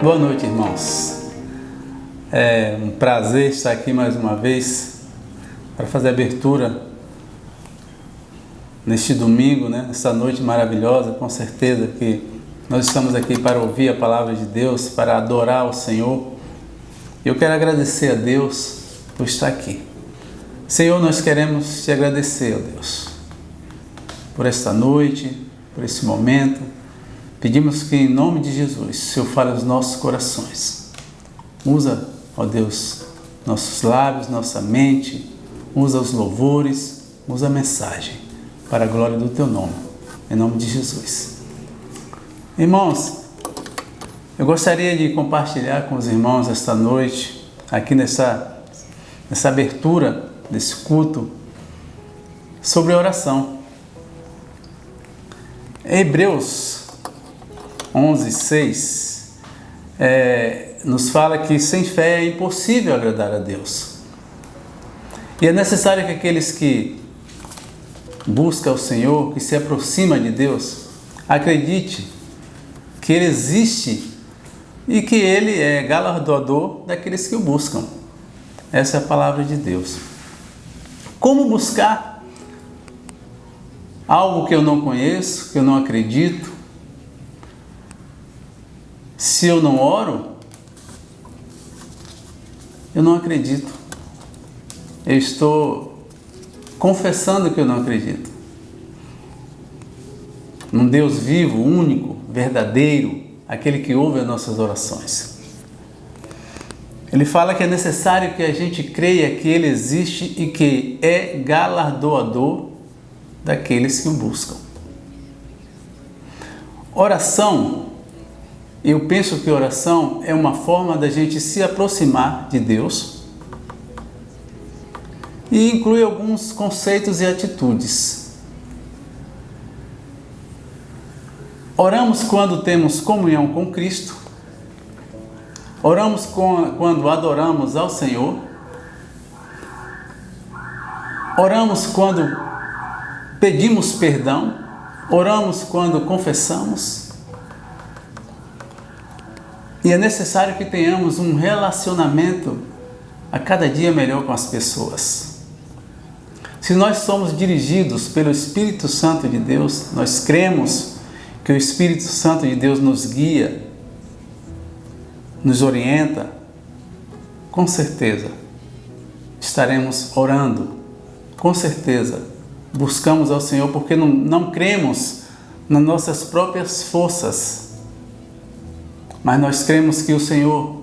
Boa noite, irmãos. É um prazer estar aqui mais uma vez para fazer a abertura neste domingo, nessa noite maravilhosa. Com certeza que nós estamos aqui para ouvir a palavra de Deus, para adorar o Senhor. Eu quero agradecer a Deus por estar aqui. Senhor, nós queremos te agradecer, ó Deus, por esta noite, por esse momento. Pedimos que, em nome de Jesus, o Senhor fale aos nossos corações. Usa, ó Deus, nossos lábios, nossa mente, usa os louvores, usa a mensagem, para a glória do Teu nome, em nome de Jesus. Irmãos, eu gostaria de compartilhar com os irmãos esta noite, aqui nessa abertura desse culto, sobre oração. Hebreus 11:6 nos fala que sem fé é impossível agradar a Deus. E é necessário que aqueles que buscam o Senhor, que se aproximam de Deus, acredite que Ele existe e que Ele é galardoador daqueles que o buscam. Essa é a palavra de Deus. Como buscar algo que eu não conheço, que eu não acredito? Se eu não oro, eu não acredito. Eu estou confessando que eu não acredito. Num Deus vivo, único, verdadeiro, aquele que ouve as nossas orações. Ele fala que é necessário que a gente creia que Ele existe e que é galardoador daqueles que o buscam. Oração, eu penso que oração é uma forma da gente se aproximar de Deus e inclui alguns conceitos e atitudes. Oramos quando temos comunhão com Cristo, oramos quando adoramos ao Senhor, oramos quando pedimos perdão, oramos quando confessamos. E é necessário que tenhamos um relacionamento a cada dia melhor com as pessoas. Se nós somos dirigidos pelo Espírito Santo de Deus, nós cremos que o Espírito Santo de Deus nos guia, nos orienta, com certeza estaremos orando, com certeza buscamos ao Senhor, porque não cremos nas nossas próprias forças, mas nós cremos que o Senhor,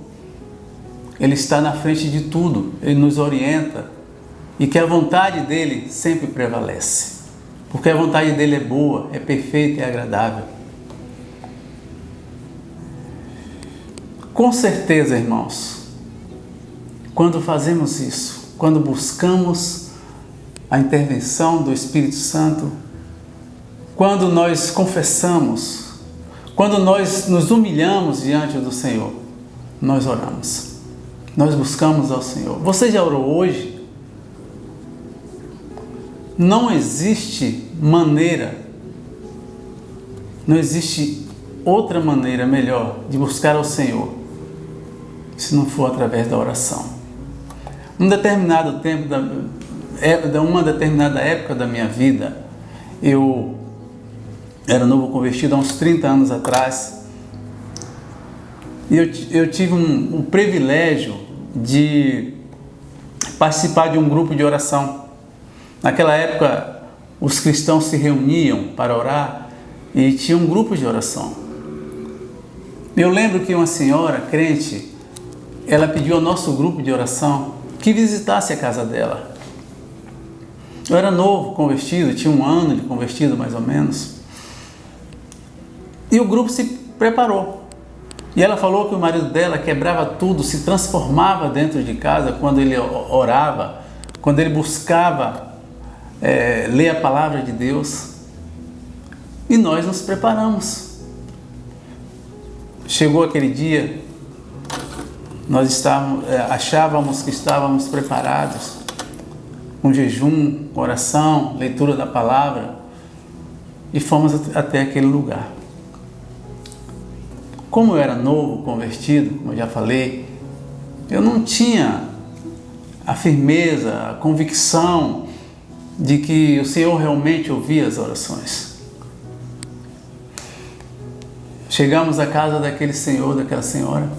Ele está na frente de tudo, Ele nos orienta e que a vontade dEle sempre prevalece, porque a vontade dEle é boa, é perfeita e agradável. Com certeza, irmãos, quando fazemos isso, quando buscamos a intervenção do Espírito Santo, quando nós confessamos, quando nós nos humilhamos diante do Senhor, nós oramos, nós buscamos ao Senhor. Você já orou hoje? Não existe outra maneira melhor de buscar ao Senhor, se não for através da oração. Uma determinada época da minha vida, eu era novo convertido há uns 30 anos atrás, e eu tive um privilégio de participar de um grupo de oração. Naquela época, os cristãos se reuniam para orar e tinha um grupo de oração. Eu lembro que uma senhora crente, ela pediu ao nosso grupo de oração que visitasse a casa dela. Eu era novo convertido, tinha 1 ano de convertido mais ou menos. E o grupo se preparou. E ela falou que o marido dela quebrava tudo, se transformava dentro de casa quando ele orava, quando ele buscava ler a palavra de Deus. E nós nos preparamos. Chegou aquele dia, nós achávamos que estávamos preparados, com jejum, oração, leitura da palavra, e fomos até aquele lugar. como eu era novo, convertido, como eu já falei, eu não tinha a firmeza, a convicção de que o Senhor realmente ouvia as orações. Chegamos à casa daquele senhor, daquela senhora,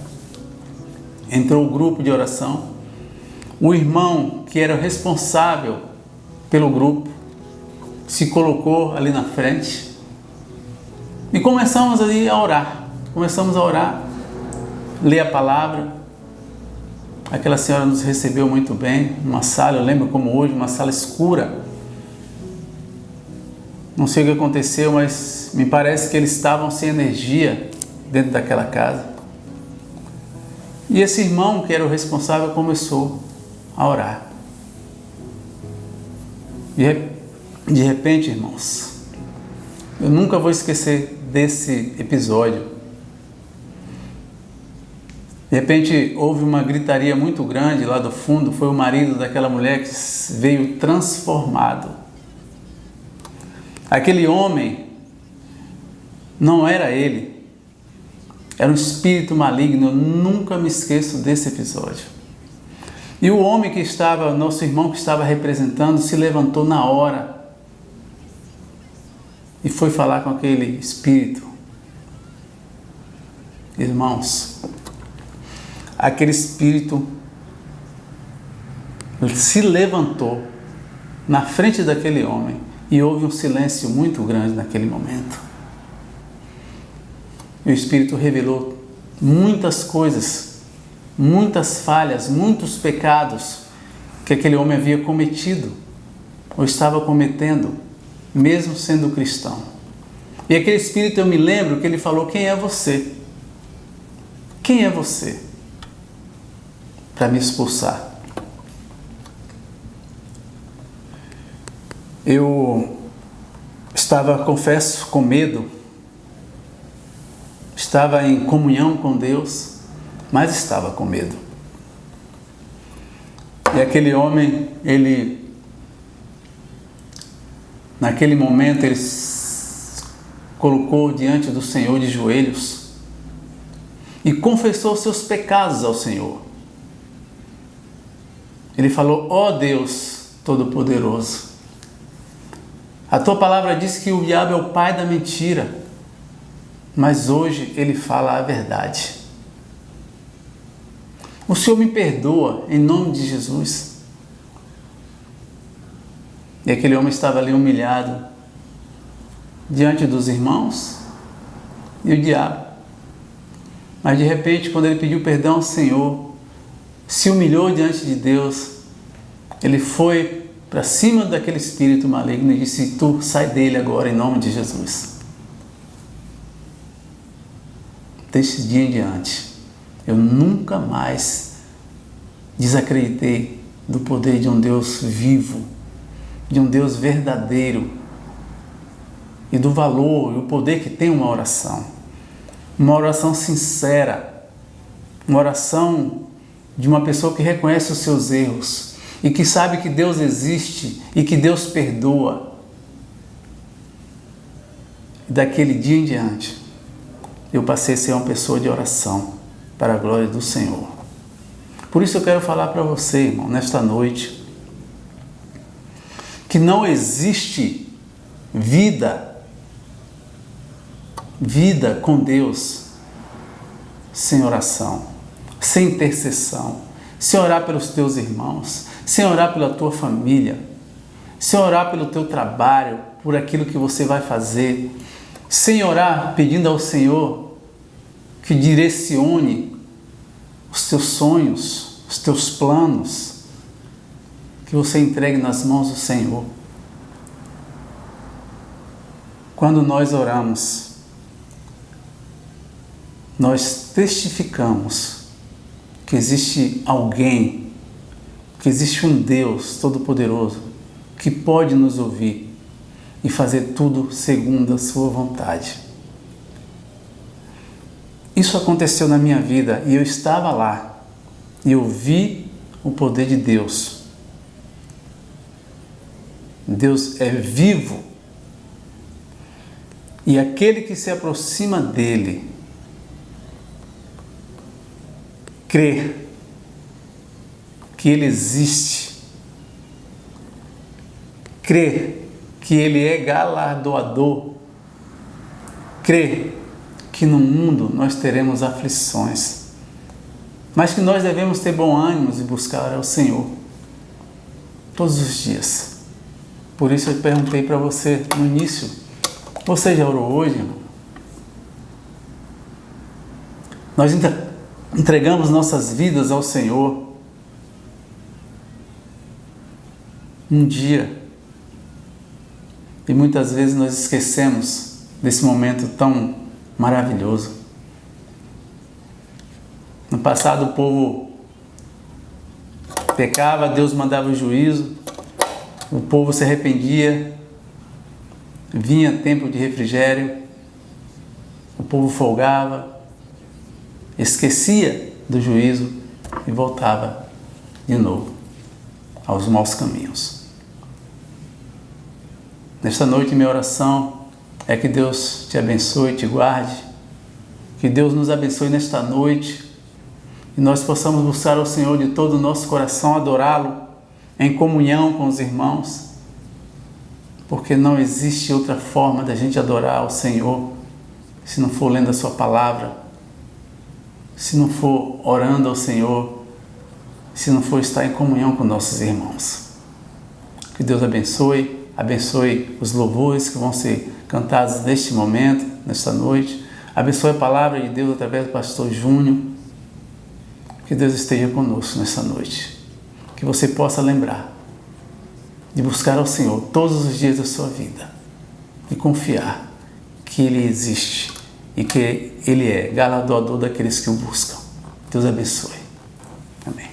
entrou o grupo de oração, o irmão que era o responsável pelo grupo se colocou ali na frente e começamos ali a orar. Começamos a orar, ler a palavra. Aquela senhora nos recebeu muito bem, uma sala, eu lembro como hoje, uma sala escura. Não sei o que aconteceu, mas me parece que eles estavam sem energia dentro daquela casa. E esse irmão, que era o responsável, começou a orar. De repente, irmãos, eu nunca vou esquecer desse episódio. De repente, houve uma gritaria muito grande lá do fundo. Foi o marido daquela mulher que veio transformado. Aquele homem não era ele. Era um espírito maligno. Eu nunca me esqueço desse episódio. E o homem que estava, nosso irmão que estava representando, se levantou na hora e foi falar com aquele espírito. Irmãos, aquele espírito se levantou na frente daquele homem e houve um silêncio muito grande naquele momento. E o espírito revelou muitas coisas, muitas falhas, muitos pecados que aquele homem havia cometido ou estava cometendo, mesmo sendo cristão. E aquele espírito, eu me lembro que ele falou: quem é você? Quem é você para me expulsar? Eu estava, confesso, com medo, estava em comunhão com Deus, mas estava com medo. E aquele homem, naquele momento, ele colocou diante do Senhor de joelhos e confessou seus pecados ao Senhor. Ele falou: ó Deus Todo-Poderoso, a tua palavra diz que o diabo é o pai da mentira, mas hoje ele fala a verdade. O Senhor me perdoa em nome de Jesus. E aquele homem estava ali humilhado diante dos irmãos e o diabo. Mas de repente, quando ele pediu perdão ao Senhor, se humilhou diante de Deus, ele foi para cima daquele espírito maligno e disse: tu sai dele agora em nome de Jesus. Desse dia em diante, eu nunca mais desacreditei do poder de um Deus vivo, de um Deus verdadeiro e do valor e o poder que tem uma oração sincera, uma oração de uma pessoa que reconhece os seus erros e que sabe que Deus existe e que Deus perdoa. E daquele dia em diante, eu passei a ser uma pessoa de oração para a glória do Senhor. Por isso eu quero falar para você, irmão, nesta noite, que não existe vida com Deus sem oração, sem intercessão, sem orar pelos teus irmãos, sem orar pela tua família, sem orar pelo teu trabalho, por aquilo que você vai fazer, sem orar pedindo ao Senhor que direcione os teus sonhos, os teus planos, que você entregue nas mãos do Senhor. Quando nós oramos, nós testificamos que existe alguém, que existe um Deus Todo-Poderoso que pode nos ouvir e fazer tudo segundo a sua vontade. Isso aconteceu na minha vida e eu estava lá e eu vi o poder de Deus. Deus é vivo e aquele que se aproxima dele crer que Ele existe, crer que Ele é galardoador, crer que no mundo nós teremos aflições, mas que nós devemos ter bom ânimo e buscar ao Senhor todos os dias. Por isso eu perguntei para você no início, você já orou hoje, irmão? Nós entregamos nossas vidas ao Senhor um dia e muitas vezes nós esquecemos desse momento tão maravilhoso. No passado o povo pecava, Deus mandava o juízo, o povo se arrependia, vinha tempo de refrigério, o povo folgava, esquecia do juízo e voltava de novo aos maus caminhos. Nesta noite, minha oração é que Deus te abençoe e te guarde, que Deus nos abençoe nesta noite e nós possamos buscar ao Senhor de todo o nosso coração, adorá-lo em comunhão com os irmãos, porque não existe outra forma da gente adorar ao Senhor se não for lendo a sua palavra, se não for orando ao Senhor, se não for estar em comunhão com nossos irmãos. Que Deus abençoe os louvores que vão ser cantados neste momento, nesta noite. Abençoe a palavra de Deus através do pastor Júnior. Que Deus esteja conosco nesta noite. Que você possa lembrar de buscar ao Senhor todos os dias da sua vida e confiar que Ele existe e que Ele é galardoador daqueles que o buscam. Deus abençoe. Amém.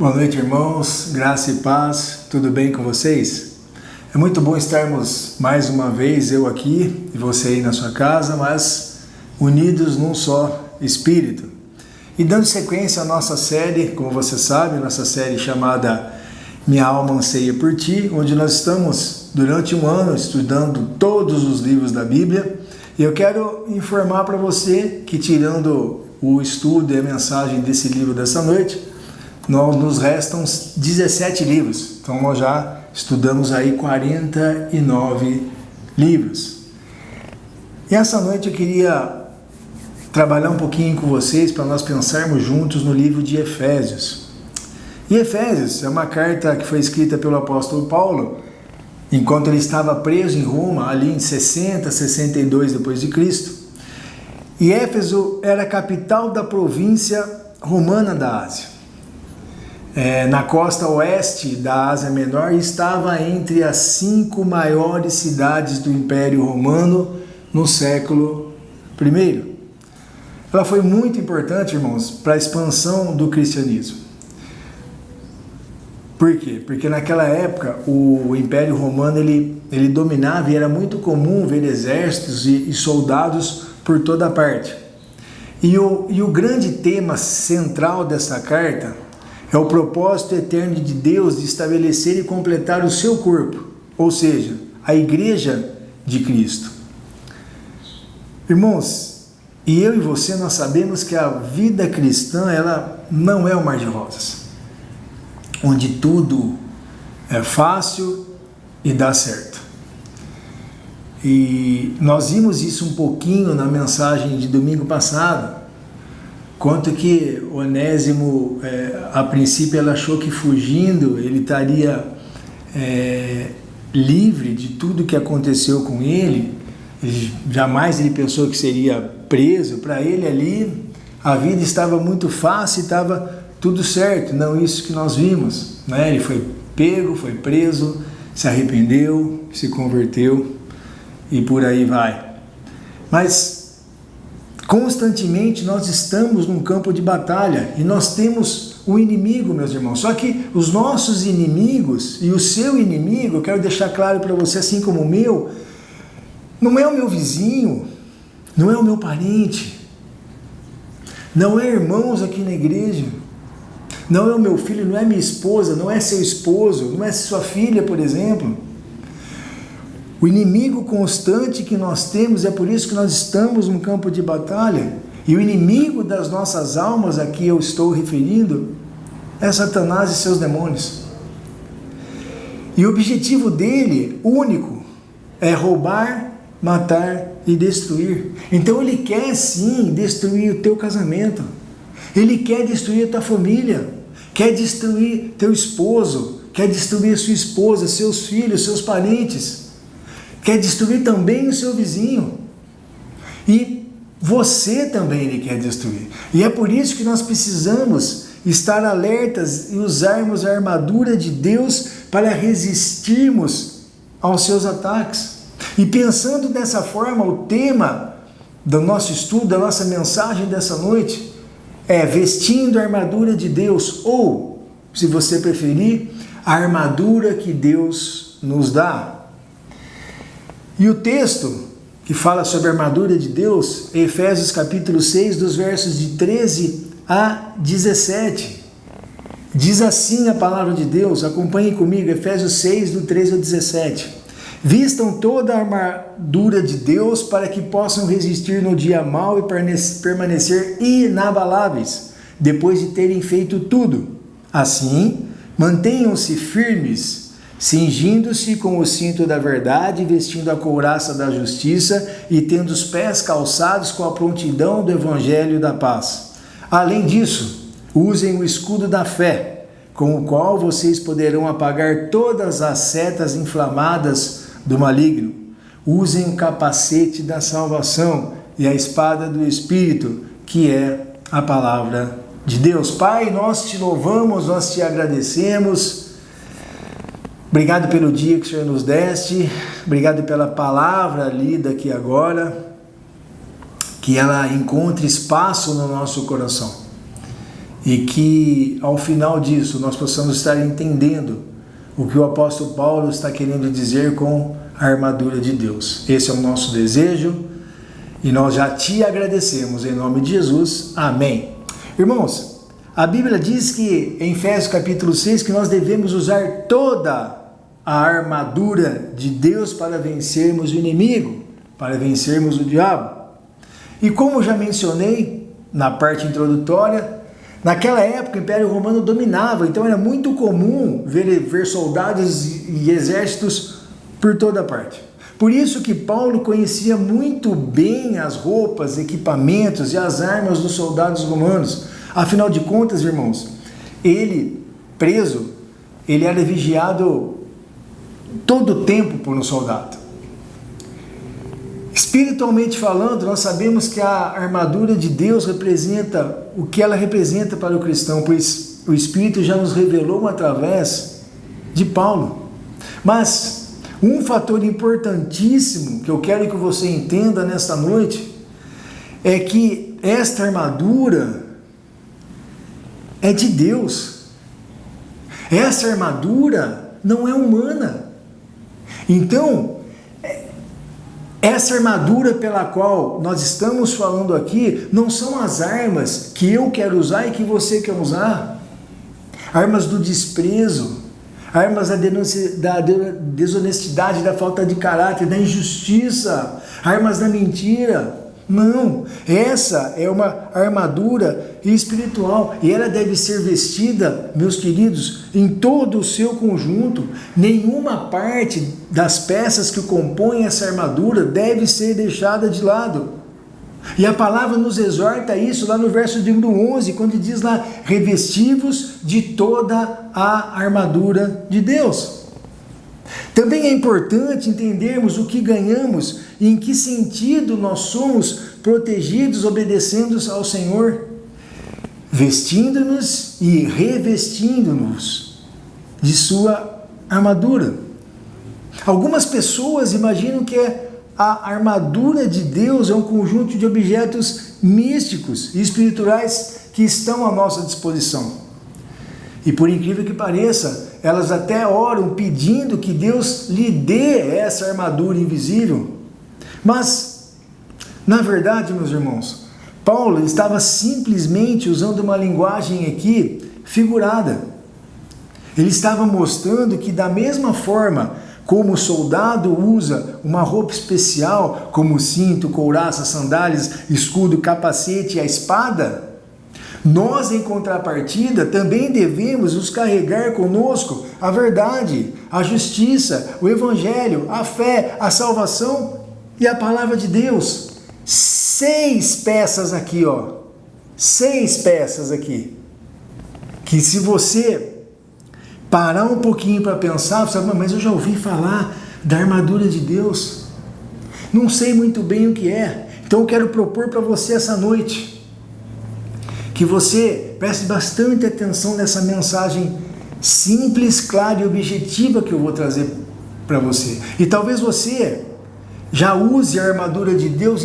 Boa noite, irmãos, graça e paz, tudo bem com vocês? É muito bom estarmos mais uma vez, eu aqui e você aí na sua casa, mas unidos num só Espírito. E dando sequência à nossa série, como você sabe, nossa série chamada Minha Alma Anseia por Ti, onde nós estamos durante um ano estudando todos os livros da Bíblia. E eu quero informar para você que, tirando o estudo e a mensagem desse livro dessa noite, nos restam 17 livros. Então nós já estudamos aí 49 livros. E essa noite eu queria trabalhar um pouquinho com vocês para nós pensarmos juntos no livro de Efésios. E Efésios é uma carta que foi escrita pelo apóstolo Paulo enquanto ele estava preso em Roma, ali em 60, 62 depois de Cristo. E Éfeso era a capital da província romana da Ásia. Na costa oeste da Ásia Menor, estava entre as 5 maiores cidades do Império Romano no século I. Ela foi muito importante, irmãos, para a expansão do cristianismo. Por quê? Porque naquela época o Império Romano ele dominava e era muito comum ver exércitos e soldados por toda parte. E o grande tema central dessa carta é o propósito eterno de Deus de estabelecer e completar o seu corpo, ou seja, a Igreja de Cristo. Irmãos, e eu e você, nós sabemos que a vida cristã, ela não é um mar de rosas, onde tudo é fácil e dá certo. E nós vimos isso um pouquinho na mensagem de domingo passado, quanto que Onésimo, a princípio, ela achou que fugindo ele estaria livre de tudo que aconteceu com ele. Jamais ele pensou que seria preso. Para ele ali a vida estava muito fácil, estava tudo certo. Não isso que nós vimos, né? Ele foi pego, foi preso, se arrependeu, se converteu e por aí vai. Mas constantemente nós estamos num campo de batalha e nós temos um inimigo, meus irmãos. Só que os nossos inimigos e o seu inimigo, eu quero deixar claro para você, assim como o meu, não é o meu vizinho, não é o meu parente, não é irmãos aqui na igreja, não é o meu filho, não é minha esposa, não é seu esposo, não é sua filha, por exemplo. O inimigo constante que nós temos, é por isso que nós estamos num campo de batalha, e o inimigo das nossas almas, a que eu estou referindo, é Satanás e seus demônios. E o objetivo dele, único, é roubar, matar e destruir. Então ele quer sim destruir o teu casamento, ele quer destruir a tua família, quer destruir teu esposo, quer destruir sua esposa, seus filhos, seus parentes, quer destruir também o seu vizinho. E você também ele quer destruir. E é por isso que nós precisamos estar alertas e usarmos a armadura de Deus para resistirmos aos seus ataques. E pensando dessa forma, o tema do nosso estudo, da nossa mensagem dessa noite, é vestindo a armadura de Deus, ou, se você preferir, a armadura que Deus nos dá. E o texto que fala sobre a armadura de Deus é Efésios capítulo 6, dos versos de 13 a 17. Diz assim a palavra de Deus, acompanhem comigo, Efésios 6, do 13 ao 17. Vistam toda a armadura de Deus para que possam resistir no dia mau e permanecer inabaláveis, depois de terem feito tudo. Assim, mantenham-se firmes, cingindo-se com o cinto da verdade, vestindo a couraça da justiça e tendo os pés calçados com a prontidão do evangelho da paz. Além disso, usem o escudo da fé, com o qual vocês poderão apagar todas as setas inflamadas do maligno. Usem o capacete da salvação e a espada do Espírito, que é a palavra de Deus. Pai, nós te louvamos, nós te agradecemos. Obrigado pelo dia que o Senhor nos deste, obrigado pela palavra lida aqui agora, que ela encontre espaço no nosso coração. e que ao final disso nós possamos estar entendendo o que o apóstolo Paulo está querendo dizer com a armadura de Deus. Esse é o nosso desejo e nós já te agradecemos em nome de Jesus. Amém. Irmãos, a Bíblia diz que em Efésios capítulo 6 que nós devemos usar toda a armadura de Deus para vencermos o inimigo, para vencermos o diabo. E como já mencionei na parte introdutória, naquela época o Império Romano dominava, então era muito comum ver soldados e exércitos por toda parte. Por isso que Paulo conhecia muito bem as roupas, equipamentos e as armas dos soldados romanos. Afinal de contas, irmãos, ele, preso, ele era vigiado todo o tempo por um soldado. Espiritualmente falando, nós sabemos que a armadura de Deus representa o que ela representa para o cristão, pois o Espírito já nos revelou através de Paulo. Mas um fator importantíssimo que eu quero que você entenda nesta noite é que esta armadura é de Deus. Essa armadura não é humana. Então, essa armadura pela qual nós estamos falando aqui não são as armas que eu quero usar e que você quer usar. Armas do desprezo, armas da desonestidade, da falta de caráter, da injustiça, armas da mentira. Não, essa é uma armadura espiritual e ela deve ser vestida, meus queridos, em todo o seu conjunto. Nenhuma parte das peças que compõem essa armadura deve ser deixada de lado. E a palavra nos exorta isso lá no verso de número 11, quando diz lá, revestivos de toda a armadura de Deus. Também é importante entendermos o que ganhamos e em que sentido nós somos protegidos obedecendo ao Senhor, vestindo-nos e revestindo-nos de sua armadura. Algumas pessoas imaginam que a armadura de Deus é um conjunto de objetos místicos e espirituais que estão à nossa disposição. E por incrível que pareça, elas até oram pedindo que Deus lhe dê essa armadura invisível. Mas, na verdade, meus irmãos, Paulo estava simplesmente usando uma linguagem aqui figurada. Ele estava mostrando que da mesma forma como o soldado usa uma roupa especial, como cinto, couraça, sandálias, escudo, capacete e a espada, nós, em contrapartida, também devemos nos carregar conosco a verdade, a justiça, o evangelho, a fé, a salvação e a palavra de Deus. 6 peças aqui, ó. 6 peças aqui. Que se você parar um pouquinho para pensar, você fala, mas eu já ouvi falar da armadura de Deus. Não sei muito bem o que é. Então eu quero propor para você essa noite que você preste bastante atenção nessa mensagem simples, clara e objetiva que eu vou trazer para você. E talvez você já use a armadura de Deus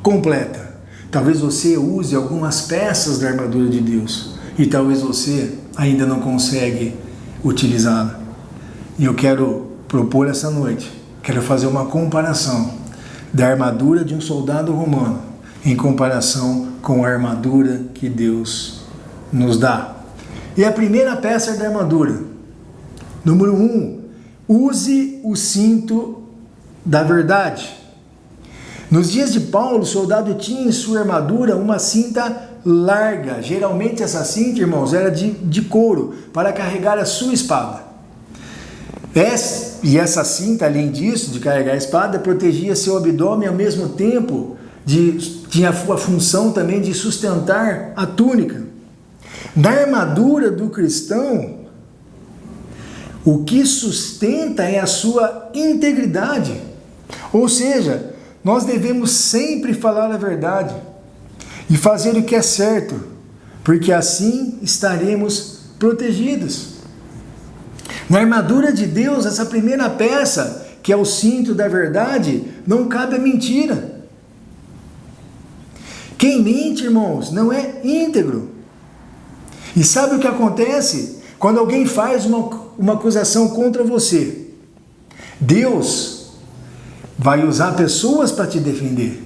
completa. Talvez você use algumas peças da armadura de Deus. E talvez você ainda não consegue utilizá-la. E eu quero propor essa noite, quero fazer uma comparação da armadura de um soldado romano em comparação com a armadura que Deus nos dá. E a primeira peça da armadura, número 1, use o cinto da verdade. Nos dias de Paulo, o soldado tinha em sua armadura uma cinta larga. Geralmente essa cinta, irmãos, era de couro, para carregar a sua espada. E essa cinta, além disso, de carregar a espada, protegia seu abdômen, ao mesmo tempo tinha a função também de sustentar a túnica. Na armadura do cristão, o que sustenta é a sua integridade. Ou seja, nós devemos sempre falar a verdade e fazer o que é certo, porque assim estaremos protegidos. Na armadura de Deus, essa primeira peça, que é o cinto da verdade, não cabe a mentira. Quem mente, irmãos, não é íntegro. E sabe o que acontece? Quando alguém faz uma acusação contra você, Deus vai usar pessoas para te defender.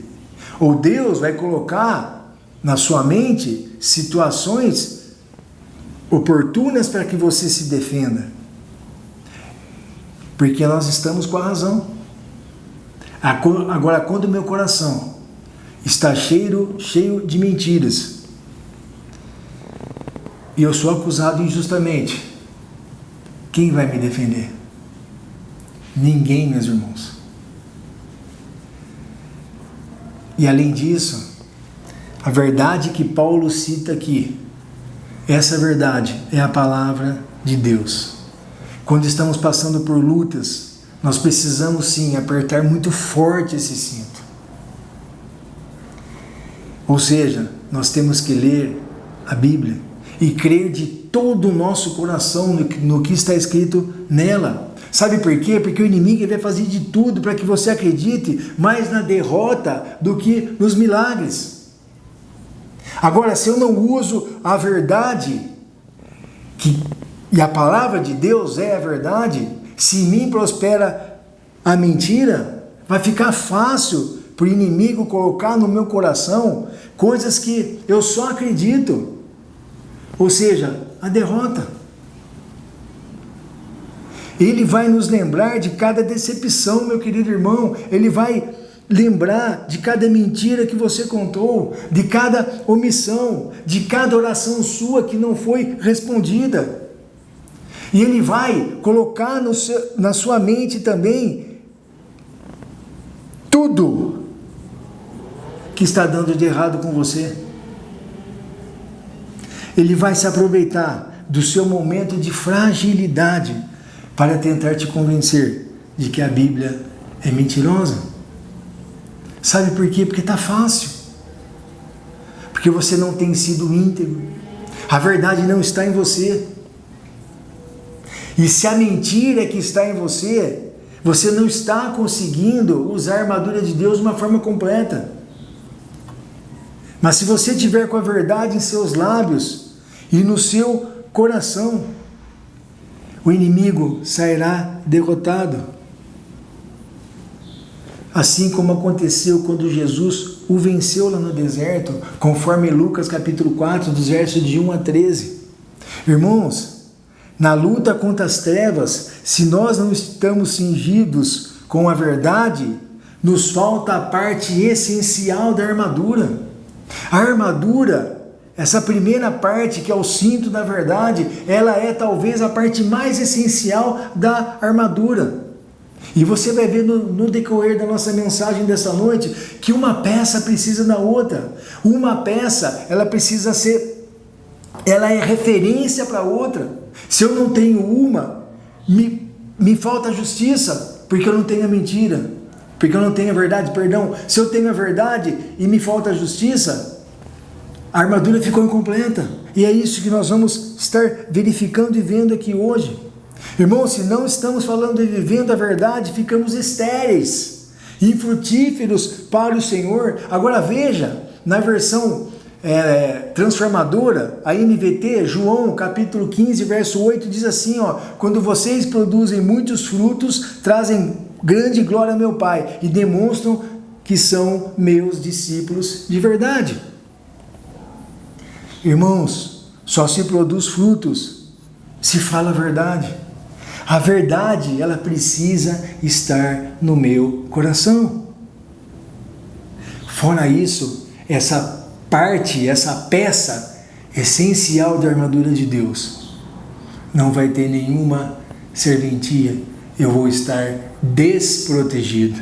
Ou Deus vai colocar na sua mente situações oportunas para que você se defenda. Porque nós estamos com a razão. Agora, quando o meu coração está cheio de mentiras, e eu sou acusado injustamente, quem vai me defender? Ninguém, meus irmãos. E além disso, a verdade que Paulo cita aqui, essa verdade é a palavra de Deus. Quando estamos passando por lutas, nós precisamos sim apertar muito forte esse cinto. Ou seja, nós temos que ler a Bíblia e crer de todo o nosso coração no que está escrito nela. Sabe por quê? Porque o inimigo vai fazer de tudo para que você acredite mais na derrota do que nos milagres. Agora, se eu não uso a verdade, e a palavra de Deus é a verdade, se em mim prospera a mentira, vai ficar fácil para o inimigo colocar no meu coração coisas que eu só acredito. Ou seja, a derrota. Ele vai nos lembrar de cada decepção, meu querido irmão. Ele vai lembrar de cada mentira que você contou, de cada omissão, de cada oração sua que não foi respondida. E ele vai colocar na sua mente também tudo que está dando de errado com você. Ele vai se aproveitar do seu momento de fragilidade para tentar te convencer de que a Bíblia é mentirosa. Sabe por quê? Porque está fácil. Porque você não tem sido íntegro. A verdade não está em você. E se a mentira que está em você, você não está conseguindo usar a armadura de Deus de uma forma completa. Mas se você tiver com a verdade em seus lábios e no seu coração, o inimigo sairá derrotado. Assim como aconteceu quando Jesus o venceu lá no deserto, conforme Lucas capítulo 4, dos versos de 1 a 13. Irmãos, na luta contra as trevas, se nós não estamos cingidos com a verdade, nos falta a parte essencial da armadura. A armadura, essa primeira parte que é o cinto da verdade, ela é talvez a parte mais essencial da armadura. E você vai ver no decorrer da nossa mensagem dessa noite que uma peça precisa da outra. Uma peça, ela é referência para outra. Se eu não tenho uma, me falta justiça, porque eu não tenho a mentira, porque eu não tenho a verdade, perdão. Se eu tenho a verdade e me falta a justiça, a armadura ficou incompleta. E é isso que nós vamos estar verificando e vendo aqui hoje. Irmãos, se não estamos falando e vivendo a verdade, ficamos estéreis, infrutíferos para o Senhor. Agora veja, na versão transformadora, a NVT, João capítulo 15, verso 8, diz assim, quando vocês produzem muitos frutos, trazem grande glória ao meu Pai e demonstram que são meus discípulos de verdade. Irmãos, só se produz frutos se fala a verdade. A verdade, ela precisa estar no meu coração. Fora isso, essa parte, essa peça essencial da armadura de Deus, não vai ter nenhuma serventia. Eu vou estar desprotegido.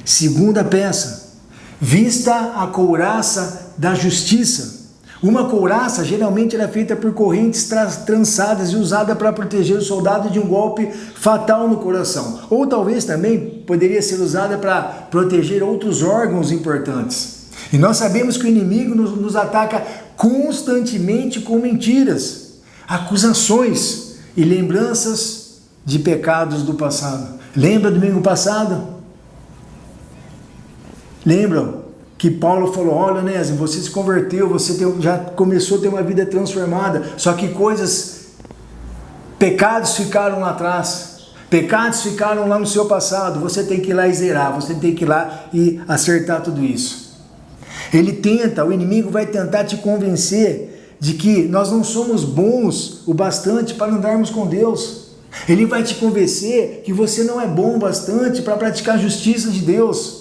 Segunda peça, vista a couraça da justiça. Uma couraça geralmente era feita por correntes trançadas e usada para proteger o soldado de um golpe fatal no coração. Ou talvez também poderia ser usada para proteger outros órgãos importantes. E nós sabemos que o inimigo nos ataca constantemente com mentiras, acusações e lembranças de pecados do passado. Lembra do domingo passado? Lembram? que Paulo falou, olha, Onésimo, você se converteu, já começou a ter uma vida transformada, só que pecados ficaram lá atrás, pecados ficaram lá no seu passado, você tem que ir lá e zerar, você tem que ir lá e acertar tudo isso. O inimigo vai tentar te convencer de que nós não somos bons o bastante para andarmos com Deus. Ele vai te convencer que você não é bom o bastante para praticar a justiça de Deus.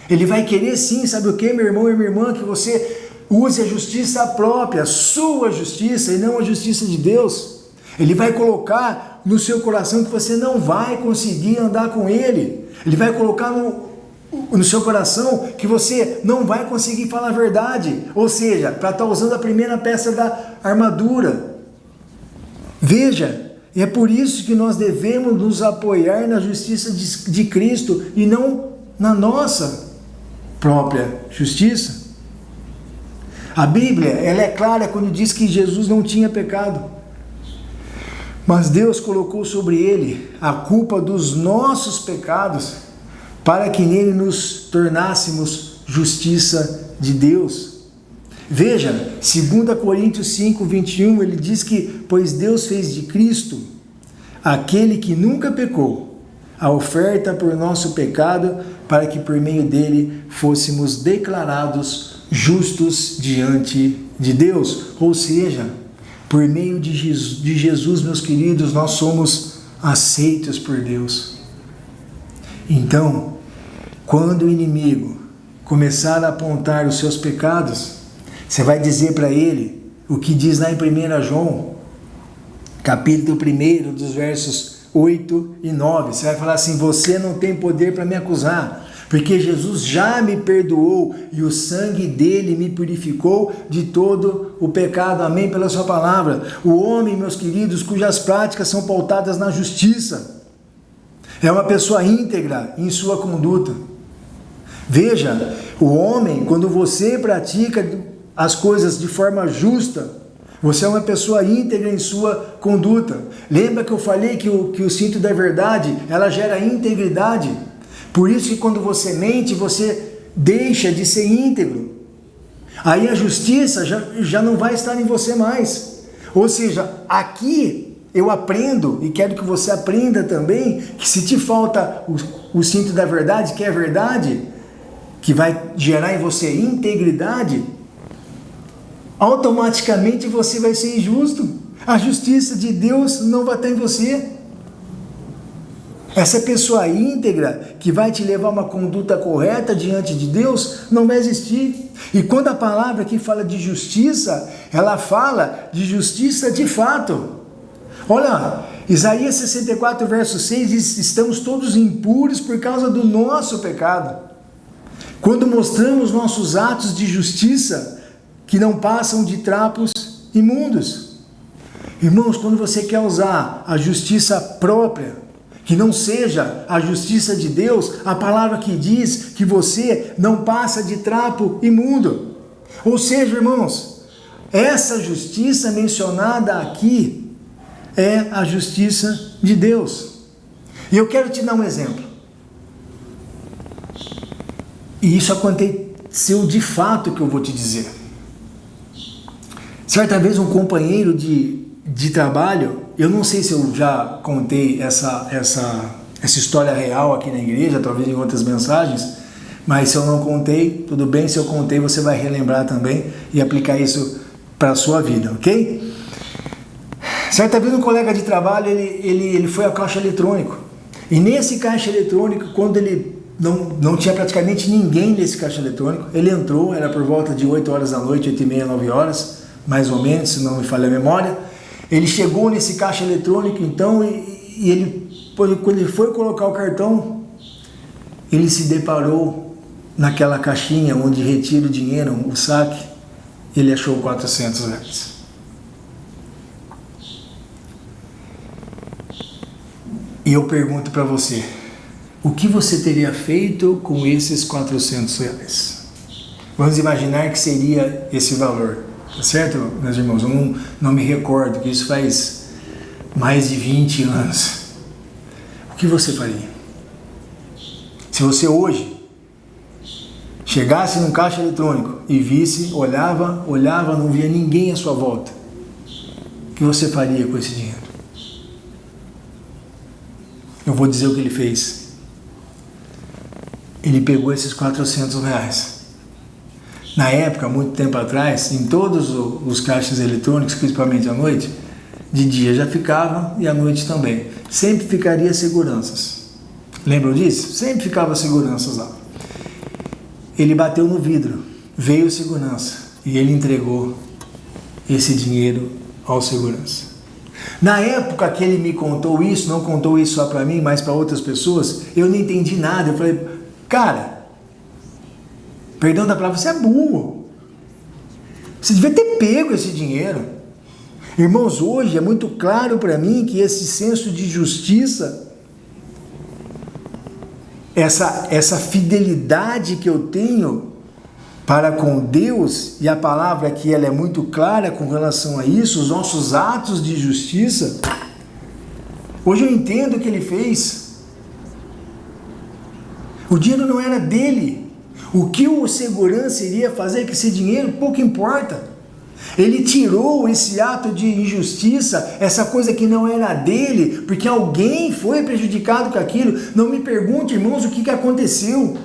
Ele vai querer sim, sabe o que, meu irmão e minha irmã, que você use a justiça própria, sua justiça e não a justiça de Deus. Ele vai colocar no seu coração que você não vai conseguir andar com Ele. Ele vai colocar no seu coração que você não vai conseguir falar a verdade. Ou seja, para estar usando a primeira peça da armadura. Veja, é por isso que nós devemos nos apoiar na justiça de Cristo e não na nossa própria justiça. A Bíblia, ela é clara quando diz que Jesus não tinha pecado, mas Deus colocou sobre ele a culpa dos nossos pecados para que nele nos tornássemos justiça de Deus. Veja, 2 Coríntios 5, 21, ele diz que, pois Deus fez de Cristo, aquele que nunca pecou, a oferta por nosso pecado, para que por meio dele fôssemos declarados justos diante de Deus. Ou seja, por meio de Jesus, meus queridos, nós somos aceitos por Deus. Então, quando o inimigo começar a apontar os seus pecados, você vai dizer para ele o que diz lá em 1 João, capítulo 1, dos versos 8 e 9. Você vai falar assim: você não tem poder para me acusar, porque Jesus já me perdoou e o sangue dele me purificou de todo o pecado. Amém? Pela sua palavra. O homem, meus queridos, cujas práticas são pautadas na justiça, é uma pessoa íntegra em sua conduta. Veja, o homem, quando você pratica as coisas de forma justa, você é uma pessoa íntegra em sua conduta. Lembra que eu falei que o cinto da verdade, ela gera integridade? Por isso que quando você mente, você deixa de ser íntegro. Aí a justiça já não vai estar em você mais. Ou seja, aqui eu aprendo, e quero que você aprenda também, que se te falta o cinto da verdade, que é a verdade, que vai gerar em você integridade, automaticamente você vai ser injusto. A justiça de Deus não vai estar em você. Essa pessoa íntegra que vai te levar a uma conduta correta diante de Deus não vai existir. E quando a palavra aqui fala de justiça, ela fala de justiça de fato. Olha, Isaías 64, verso 6 diz: estamos todos impuros por causa do nosso pecado. Quando mostramos nossos atos de justiça, que não passam de trapos imundos. Irmãos, quando você quer usar a justiça própria, que não seja a justiça de Deus, a palavra que diz que você não passa de trapo imundo. Ou seja, irmãos, essa justiça mencionada aqui é a justiça de Deus. E eu quero te dar um exemplo. E isso aconteceu de fato, que eu vou te dizer. Certa vez um companheiro de trabalho, eu não sei se eu já contei essa história real aqui na igreja, talvez em outras mensagens, mas se eu não contei, tudo bem, se eu contei você vai relembrar também e aplicar isso para a sua vida, ok? Certa vez um colega de trabalho, ele foi ao caixa eletrônico, e nesse caixa eletrônico, quando ele não tinha praticamente ninguém nesse caixa eletrônico, ele entrou, era por volta de 8 horas da noite, 8h30, 9 horas, mais ou menos, se não me falha a memória. Ele chegou nesse caixa eletrônico, então, quando ele foi colocar o cartão, ele se deparou naquela caixinha onde retira o dinheiro, o saque, ele achou R$400. E eu pergunto para você, o que você teria feito com esses R$400? Vamos imaginar que seria esse valor. Tá certo, meus irmãos? Eu não me recordo, que isso faz mais de 20 anos. O que você faria? Se você hoje chegasse num caixa eletrônico e visse, olhava, não via ninguém à sua volta, o que você faria com esse dinheiro? Eu vou dizer o que ele fez. Ele pegou esses R$400. Na época, muito tempo atrás, em todos os caixas eletrônicos, principalmente à noite, de dia já ficava e à noite também. Sempre ficaria seguranças. Lembram disso? Sempre ficava seguranças lá. Ele bateu no vidro, veio o segurança e ele entregou esse dinheiro ao segurança. Na época que ele me contou isso, não contou isso só para mim, mas para outras pessoas, eu não entendi nada. Eu falei, cara, perdão da palavra, você é burro. Você devia ter pego esse dinheiro. Irmãos, hoje é muito claro para mim que esse senso de justiça, essa fidelidade que eu tenho para com Deus, e a palavra aqui ela é muito clara com relação a isso, os nossos atos de justiça, hoje eu entendo o que ele fez. O dinheiro não era dele. O que o segurança iria fazer com esse dinheiro, pouco importa. Ele tirou esse ato de injustiça, essa coisa que não era dele, porque alguém foi prejudicado com aquilo. Não me pergunte, irmãos, o que aconteceu.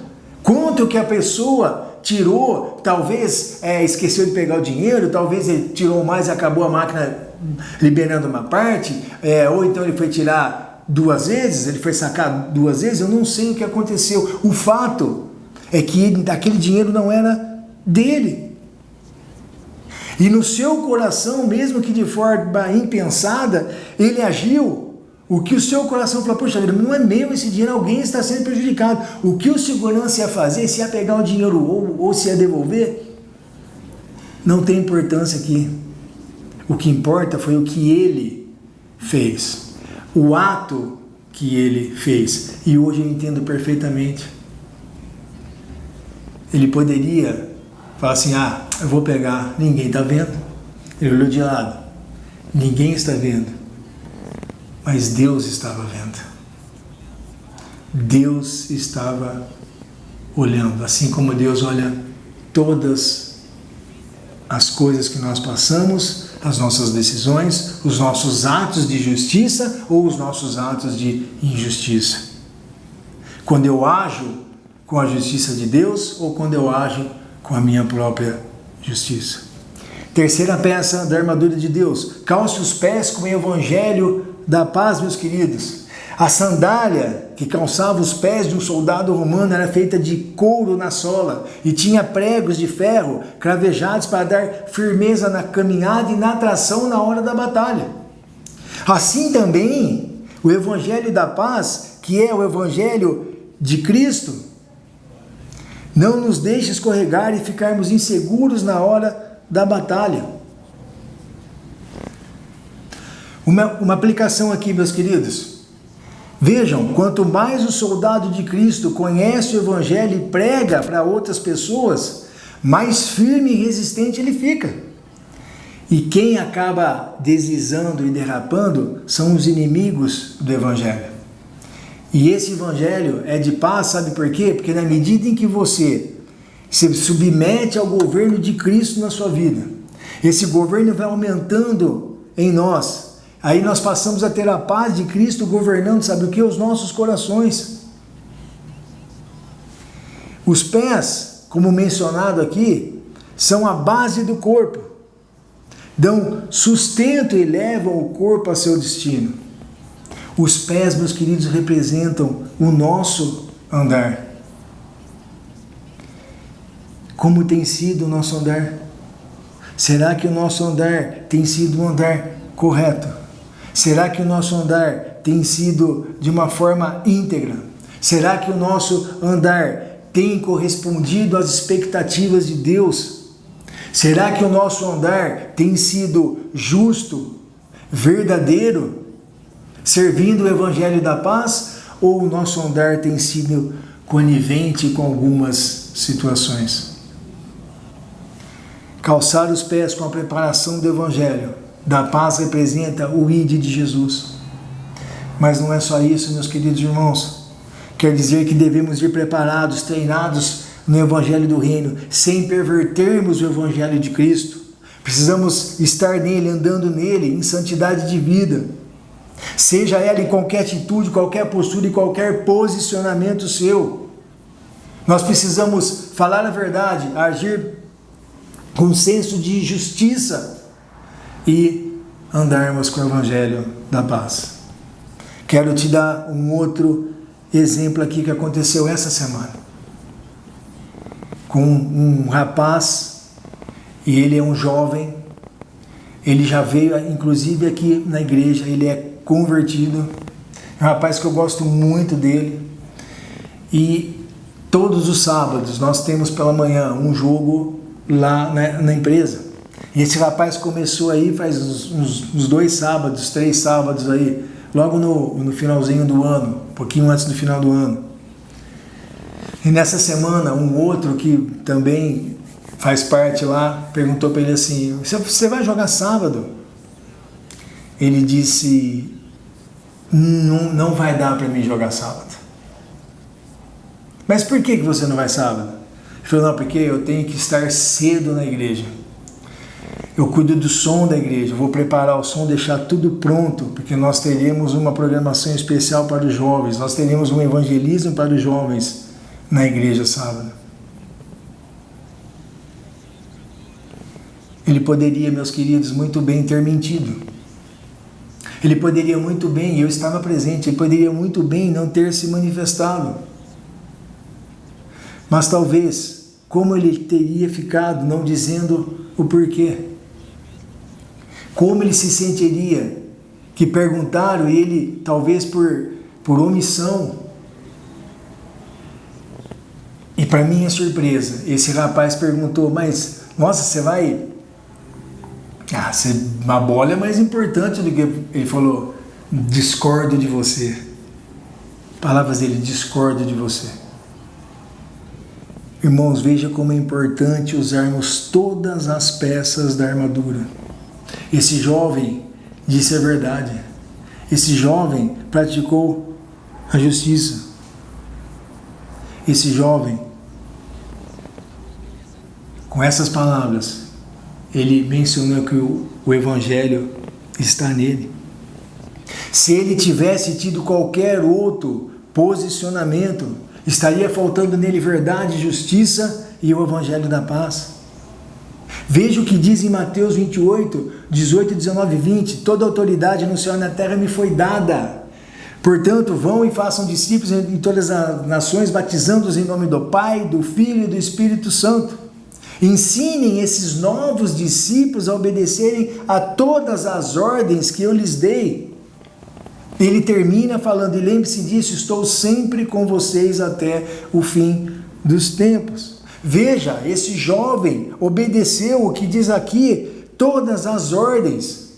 Quanto que a pessoa tirou, talvez esqueceu de pegar o dinheiro, talvez ele tirou mais e acabou a máquina liberando uma parte, ou então ele foi tirar 2 vezes, ele foi sacar 2 vezes, eu não sei o que aconteceu. O fato é que aquele dinheiro não era dele. E no seu coração, mesmo que de forma impensada, ele agiu. O que o seu coração falou, poxa vida, não é meu esse dinheiro, alguém está sendo prejudicado. O que o segurança ia fazer, se ia pegar o dinheiro ou se ia devolver, não tem importância aqui. O que importa foi o que ele fez, o ato que ele fez. E hoje eu entendo perfeitamente. Ele poderia falar assim, eu vou pegar, ninguém está vendo. Ele olhou de lado, ninguém está vendo, mas Deus estava vendo. Deus estava olhando, assim como Deus olha todas as coisas que nós passamos, as nossas decisões, os nossos atos de justiça ou os nossos atos de injustiça. Quando eu ajo com a justiça de Deus ou quando eu ajo com a minha própria justiça. Terceira peça da armadura de Deus, calce os pés com o evangelho da paz, meus queridos. A sandália que calçava os pés de um soldado romano era feita de couro na sola e tinha pregos de ferro cravejados para dar firmeza na caminhada e na tração na hora da batalha. Assim também, o evangelho da paz, que é o evangelho de Cristo, não nos deixe escorregar e ficarmos inseguros na hora da batalha. Uma aplicação aqui, meus queridos. Vejam, quanto mais o soldado de Cristo conhece o Evangelho e prega para outras pessoas, mais firme e resistente ele fica. E quem acaba deslizando e derrapando são os inimigos do Evangelho. E esse Evangelho é de paz, sabe por quê? Porque na medida em que você se submete ao governo de Cristo na sua vida, esse governo vai aumentando em nós. Aí nós passamos a ter a paz de Cristo governando, sabe o que? Os nossos corações. Os pés, como mencionado aqui, são a base do corpo. Dão sustento e levam o corpo a seu destino. Os pés, meus queridos, representam o nosso andar. Como tem sido o nosso andar? Será que o nosso andar tem sido um andar correto? Será que o nosso andar tem sido de uma forma íntegra? Será que o nosso andar tem correspondido às expectativas de Deus? Será que o nosso andar tem sido justo, verdadeiro, servindo o Evangelho da paz, ou o nosso andar tem sido conivente com algumas situações? Calçar os pés com a preparação do Evangelho da paz representa o ide de Jesus. Mas não é só isso, meus queridos irmãos. Quer dizer que devemos ir preparados, treinados no Evangelho do Reino, sem pervertermos o Evangelho de Cristo. Precisamos estar nele, andando nele, em santidade de vida. Seja ela em qualquer atitude, qualquer postura e qualquer posicionamento seu. Nós precisamos falar a verdade, agir com senso de justiça e andarmos com o Evangelho da paz. Quero te dar um outro exemplo aqui que aconteceu essa semana. Com um rapaz, e ele é um jovem, ele já veio inclusive aqui na igreja, ele é convertido, é um rapaz que eu gosto muito dele, e todos os sábados nós temos pela manhã um jogo lá na empresa. E esse rapaz começou aí faz uns 2 sábados, 3 sábados aí, logo no finalzinho do ano, um pouquinho antes do final do ano. E nessa semana, um outro que também faz parte lá, perguntou para ele assim: você vai jogar sábado? Ele disse: não vai dar para mim jogar sábado. Mas por que você não vai sábado? Ele falou: não, porque eu tenho que estar cedo na igreja. Eu cuido do som da igreja, eu vou preparar o som, deixar tudo pronto, porque nós teremos uma programação especial para os jovens, nós teremos um evangelismo para os jovens na igreja sábado. Ele poderia, meus queridos, muito bem ter mentido. Ele poderia muito bem, eu estava presente, ele poderia muito bem não ter se manifestado. Mas talvez, como ele teria ficado não dizendo o porquê? Como ele se sentiria que perguntaram e ele, talvez por omissão. E para minha surpresa, esse rapaz perguntou: mas, nossa, você vai... uma bola é mais importante do que... Ele falou: discordo de você. Palavras dele: discordo de você. Irmãos, veja como é importante usarmos todas as peças da armadura. Esse jovem disse a verdade. Esse jovem praticou a justiça. Esse jovem, com essas palavras, ele mencionou que o Evangelho está nele. Se ele tivesse tido qualquer outro posicionamento, estaria faltando nele verdade, justiça e o Evangelho da paz. Veja o que diz em Mateus 28, 18, 19 e 20. Toda autoridade no céu e na terra me foi dada. Portanto, vão e façam discípulos em todas as nações, batizando-os em nome do Pai, do Filho e do Espírito Santo. Ensinem esses novos discípulos a obedecerem a todas as ordens que eu lhes dei. Ele termina falando: e lembre-se disso, estou sempre com vocês até o fim dos tempos. Veja, esse jovem obedeceu o que diz aqui, todas as ordens.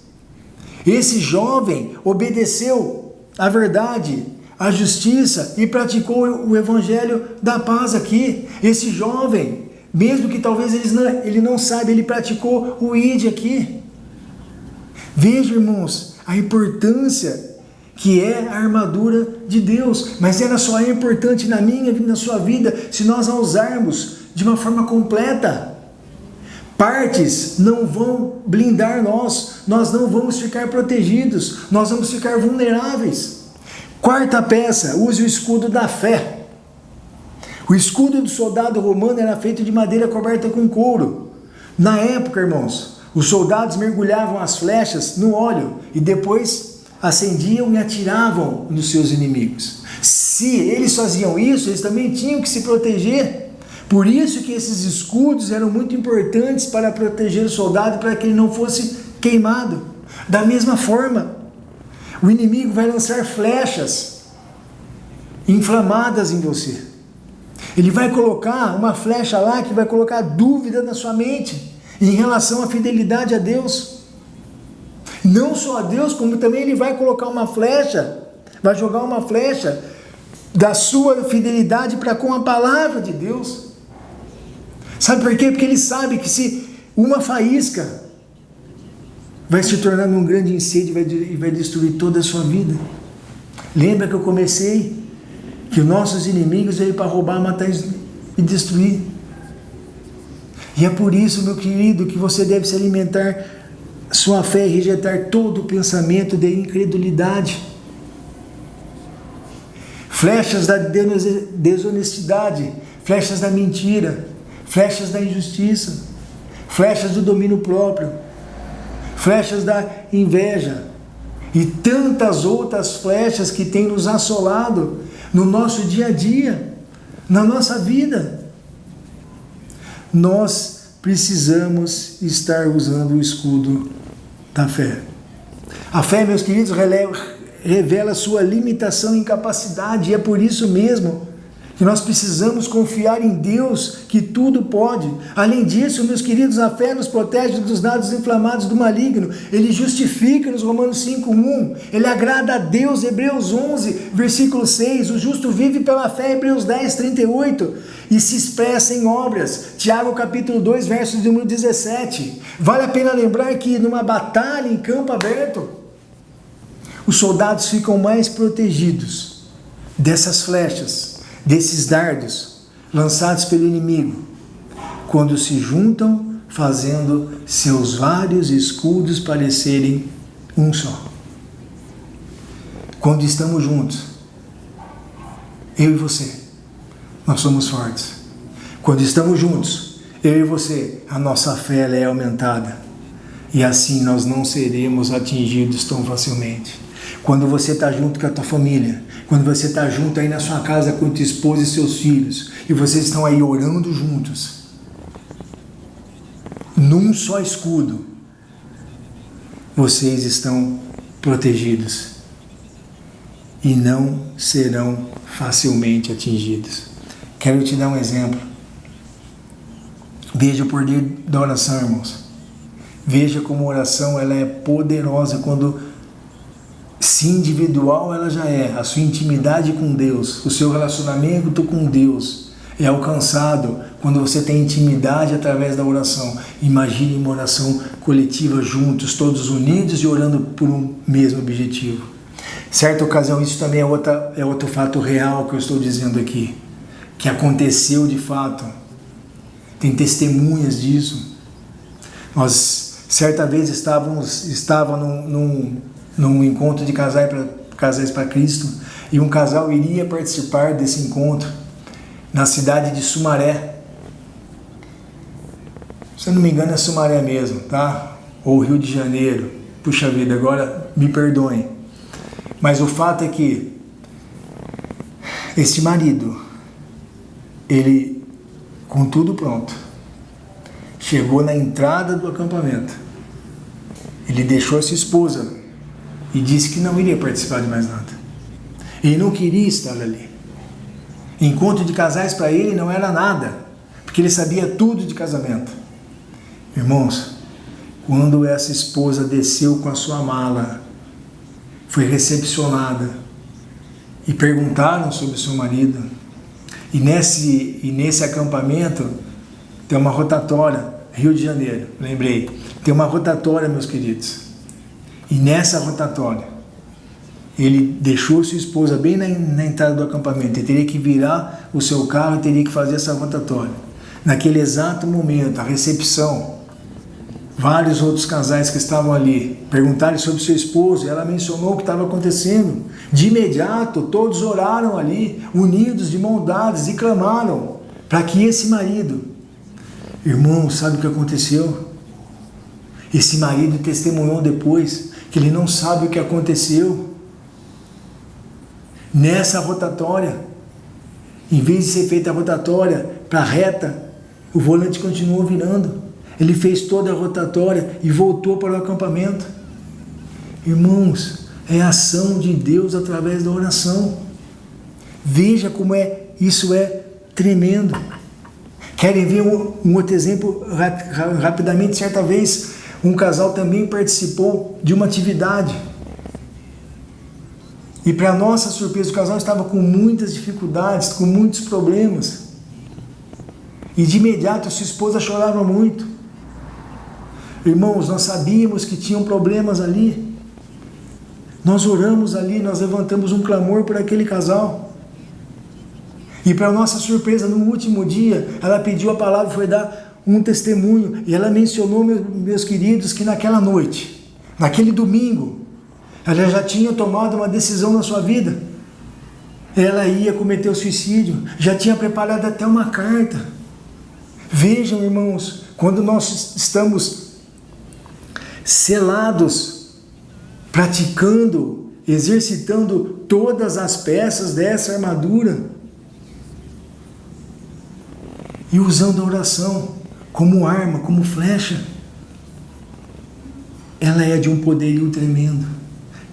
Esse jovem obedeceu a verdade, a justiça e praticou o Evangelho da paz aqui. Esse jovem, mesmo que talvez ele não saiba, ele praticou o ID aqui. Veja, irmãos, a importância que é a armadura de Deus, mas ela só é importante na minha vida, na sua vida, se nós a usarmos de uma forma completa. Partes não vão blindar nós não vamos ficar protegidos, nós vamos ficar vulneráveis. Quarta peça: use o escudo da fé. O escudo do soldado romano era feito de madeira coberta com couro. Na época, irmãos, os soldados mergulhavam as flechas no óleo e depois acendiam e atiravam nos seus inimigos. Se eles faziam isso, eles também tinham que se proteger. Por isso que esses escudos eram muito importantes para proteger o soldado, para que ele não fosse queimado. Da mesma forma, o inimigo vai lançar flechas inflamadas em você. Ele vai colocar uma flecha lá que vai colocar dúvida na sua mente em relação à fidelidade a Deus. Não só a Deus, como também ele vai colocar uma flecha, vai jogar uma flecha da sua fidelidade para com a palavra de Deus. Sabe por quê? Porque ele sabe que se uma faísca vai se tornar um grande incêndio e vai destruir toda a sua vida. Lembra que eu comecei? Que os nossos inimigos veio para roubar, matar e destruir. E é por isso, meu querido, que você deve se alimentar sua fé e rejeitar todo o pensamento de incredulidade. Flechas da desonestidade, flechas da mentira, flechas da injustiça, flechas do domínio próprio, flechas da inveja e tantas outras flechas que têm nos assolado no nosso dia a dia, na nossa vida. Nós precisamos estar usando o escudo da fé. A fé, meus queridos, revela sua limitação e incapacidade, e é por isso mesmo que nós precisamos confiar em Deus, que tudo pode. Além disso, meus queridos, a fé nos protege dos dados inflamados do maligno. Ele justifica nos Romanos 5:1. Ele agrada a Deus, Hebreus 11, versículo 6. O justo vive pela fé, Hebreus 10, 38. E se expressa em obras. Tiago capítulo 2, verso de número 17. Vale a pena lembrar que numa batalha em campo aberto, os soldados ficam mais protegidos dessas flechas, desses dardos lançados pelo inimigo, quando se juntam, fazendo seus vários escudos parecerem um só. Quando estamos juntos, eu e você, nós somos fortes. Quando estamos juntos, eu e você, a nossa fé ela é aumentada, e assim nós não seremos atingidos tão facilmente. Quando você está junto com a tua família, quando você está junto aí na sua casa com a tua esposa e seus filhos, e vocês estão aí orando juntos, num só escudo, vocês estão protegidos e não serão facilmente atingidos. Quero te dar um exemplo. Veja o poder da oração, irmãos. Veja como a oração ela é poderosa quando, se individual ela já é, a sua intimidade com Deus, o seu relacionamento com Deus é alcançado quando você tem intimidade através da oração. Imagine uma oração coletiva juntos, todos unidos e orando por um mesmo objetivo. Certa ocasião, isso também é outro fato real que eu estou dizendo aqui, que aconteceu de fato. Tem testemunhas disso. Nós, certa vez, estava num encontro de casais para Cristo, e um casal iria participar desse encontro na cidade de Sumaré. Se eu não me engano é Sumaré mesmo, tá? Ou Rio de Janeiro. Puxa vida, agora me perdoem. Mas o fato é que esse marido, ele, com tudo pronto, chegou na entrada do acampamento. Ele deixou a sua esposa e disse que não iria participar de mais nada. Ele não queria estar ali. Encontro de casais para ele não era nada, porque ele sabia tudo de casamento. Irmãos, quando essa esposa desceu com a sua mala, foi recepcionada e perguntaram sobre o seu marido, e nesse acampamento tem uma rotatória, Rio de Janeiro, lembrei, tem uma rotatória, meus queridos. E nessa rotatória, ele deixou sua esposa bem na entrada do acampamento. Ele teria que virar o seu carro e teria que fazer essa rotatória. Naquele exato momento, a recepção, vários outros casais que estavam ali perguntaram sobre seu esposo, e ela mencionou o que estava acontecendo. De imediato, todos oraram ali, unidos, de mãos dadas, e clamaram para que esse marido... Irmão, sabe o que aconteceu? Esse marido testemunhou depois que ele não sabe o que aconteceu. Nessa rotatória, em vez de ser feita a rotatória para a reta, o volante continuou virando. Ele fez toda a rotatória e voltou para o acampamento. Irmãos, é a ação de Deus através da oração. Veja como isso é tremendo. Querem ver um outro exemplo rapidamente? Certa vez, um casal também participou de uma atividade. E para nossa surpresa, o casal estava com muitas dificuldades, com muitos problemas. E de imediato, sua esposa chorava muito. Irmãos, nós sabíamos que tinham problemas ali. Nós oramos ali, nós levantamos um clamor por aquele casal. E para nossa surpresa, no último dia, ela pediu a palavra e foi dar um testemunho. E ela mencionou, meus queridos, que naquela noite, naquele domingo, ela já tinha tomado uma decisão na sua vida. Ela ia cometer o suicídio, já tinha preparado até uma carta. Vejam, irmãos, quando nós estamos selados, praticando, exercitando todas as peças dessa armadura e usando a oração como arma, como flecha, ela é de um poderio tremendo.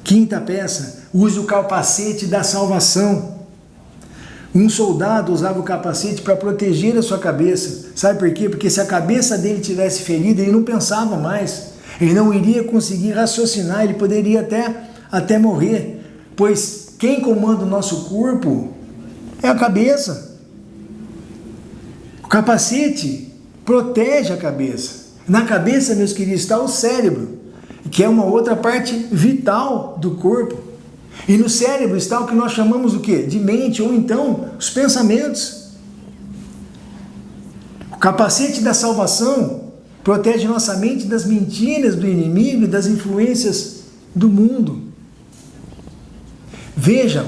Quinta peça, use o capacete da salvação. Um soldado usava o capacete para proteger a sua cabeça. Sabe por quê? Porque se a cabeça dele tivesse ferida, ele não pensava mais. Ele não iria conseguir raciocinar, ele poderia até morrer. Pois quem comanda o nosso corpo é a cabeça. O capacete protege a cabeça. Na cabeça, meus queridos, está o cérebro, que é uma outra parte vital do corpo. E no cérebro está o que nós chamamos o quê? De mente, ou então os pensamentos. O capacete da salvação protege nossa mente das mentiras do inimigo e das influências do mundo. Vejam,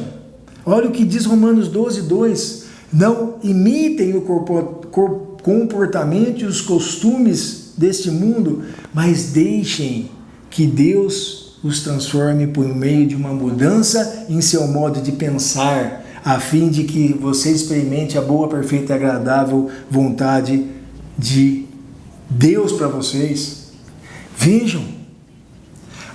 olha o que diz Romanos 12:2. Não imitem o comportamento e os costumes deste mundo, mas deixem que Deus os transforme por meio de uma mudança em seu modo de pensar, a fim de que você experimente a boa, perfeita e agradável vontade de Deus para vocês. Vejam,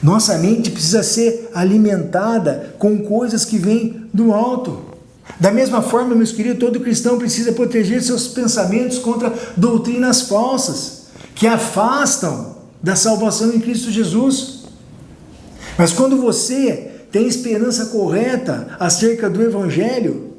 nossa mente precisa ser alimentada com coisas que vêm do alto. Da mesma forma, meus queridos, todo cristão precisa proteger seus pensamentos contra doutrinas falsas, que afastam da salvação em Cristo Jesus. Mas quando você tem esperança correta acerca do Evangelho,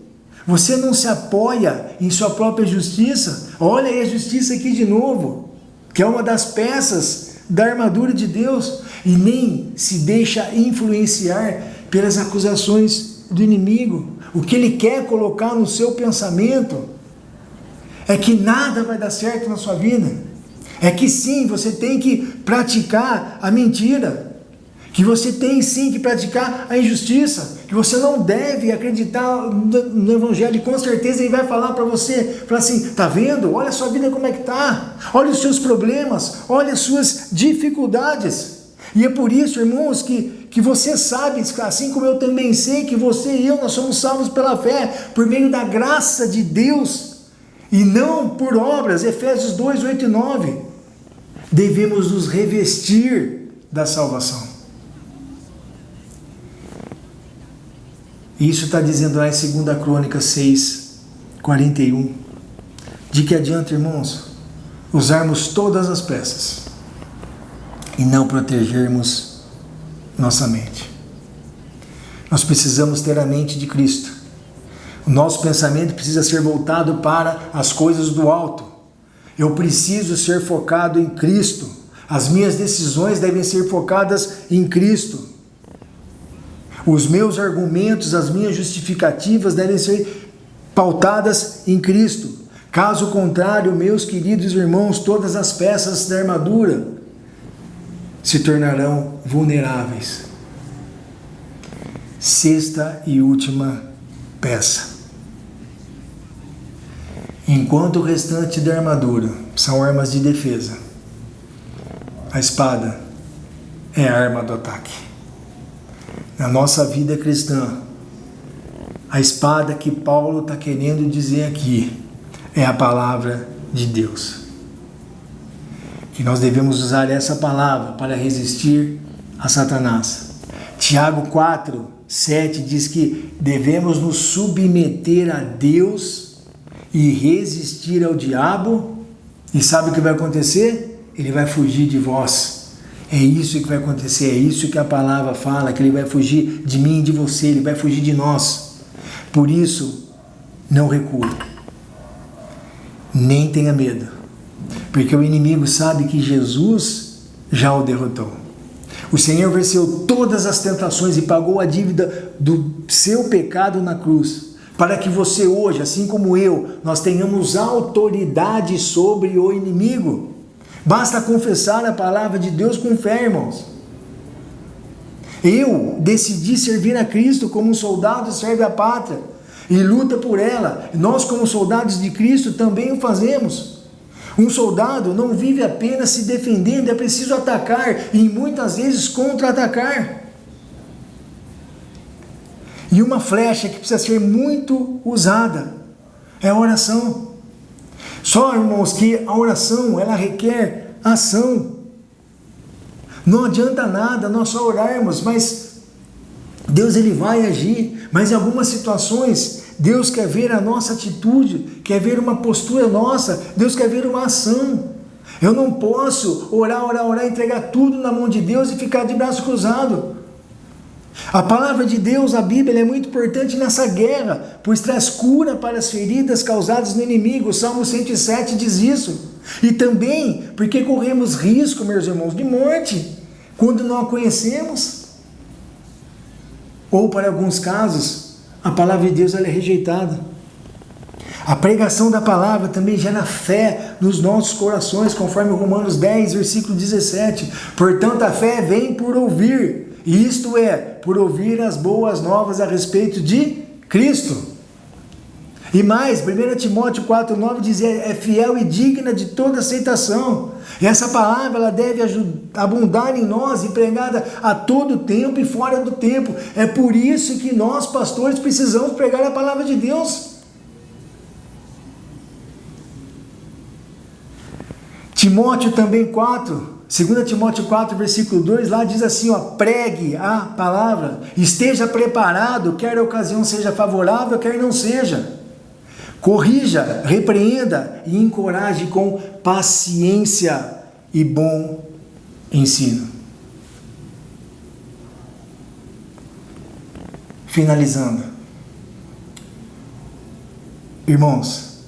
você não se apoia em sua própria justiça. Olha aí a justiça aqui de novo, que é uma das peças da armadura de Deus, e nem se deixa influenciar pelas acusações do inimigo. O que ele quer colocar no seu pensamento é que nada vai dar certo na sua vida. É que sim, você tem que praticar a mentira, que você tem sim que praticar a injustiça, que você não deve acreditar no Evangelho. E com certeza ele vai falar para você, falar assim, tá vendo? Olha a sua vida como é que está, olha os seus problemas, olha as suas dificuldades. E é por isso, irmãos, que você sabe, assim como eu também sei, que você e eu, nós somos salvos pela fé, por meio da graça de Deus, e não por obras. Efésios 2, 8 e 9. Devemos nos revestir da salvação. Isso está dizendo lá em 2 Crônicas 6, 41. De que adianta, irmãos, usarmos todas as peças e não protegermos nossa mente? Nós precisamos ter a mente de Cristo. O nosso pensamento precisa ser voltado para as coisas do alto. Eu preciso ser focado em Cristo. As minhas decisões devem ser focadas em Cristo. Os meus argumentos, as minhas justificativas devem ser pautadas em Cristo. Caso contrário, meus queridos irmãos, todas as peças da armadura se tornarão vulneráveis. Sexta e última peça. Enquanto o restante da armadura são armas de defesa, a espada é a arma do ataque. Na nossa vida cristã, a espada que Paulo está querendo dizer aqui é a palavra de Deus. Que nós devemos usar essa palavra para resistir a Satanás. Tiago 4, 7 diz que devemos nos submeter a Deus e resistir ao diabo. E sabe o que vai acontecer? Ele vai fugir de vós. É isso que vai acontecer, é isso que a palavra fala, que ele vai fugir de mim e de você, ele vai fugir de nós. Por isso, não recue, nem tenha medo, porque o inimigo sabe que Jesus já o derrotou. O Senhor venceu todas as tentações e pagou a dívida do seu pecado na cruz. para que você hoje, assim como eu, nós tenhamos autoridade sobre o inimigo. Basta confessar a palavra de Deus com fé, irmãos. Eu decidi servir a Cristo como um soldado serve a pátria e luta por ela. Nós, como soldados de Cristo, também o fazemos. Um soldado não vive apenas se defendendo, é preciso atacar e muitas vezes contra-atacar. E uma flecha que precisa ser muito usada é a oração. Só, irmãos, que a oração, ela requer ação. Não adianta nada nós só orarmos, mas Deus ele vai agir. Mas em algumas situações, Deus quer ver a nossa atitude, quer ver uma postura nossa, Deus quer ver uma ação. Eu não posso orar, entregar tudo na mão de Deus e ficar de braço cruzado. A palavra de Deus, a Bíblia, é muito importante nessa guerra, pois traz cura para as feridas causadas no inimigo. O Salmo 107 diz isso. E também porque corremos risco, meus irmãos, de morte, quando não a conhecemos. Ou, para alguns casos, a palavra de Deus ela é rejeitada. A pregação da palavra também gera fé nos nossos corações, conforme Romanos 10, versículo 17. Portanto, a fé vem por ouvir. Isto é, por ouvir as boas novas a respeito de Cristo. E mais, 1 Timóteo 4,9 diz, é fiel e digna de toda aceitação. E essa palavra ela deve abundar em nós e pregada a todo tempo e fora do tempo. É por isso que nós, pastores, precisamos pregar a palavra de Deus. Timóteo também 2 Timóteo 4, versículo 2, lá diz assim, pregue a palavra, esteja preparado, quer a ocasião seja favorável, quer não seja. Corrija, repreenda e encoraje com paciência e bom ensino. Finalizando. Irmãos,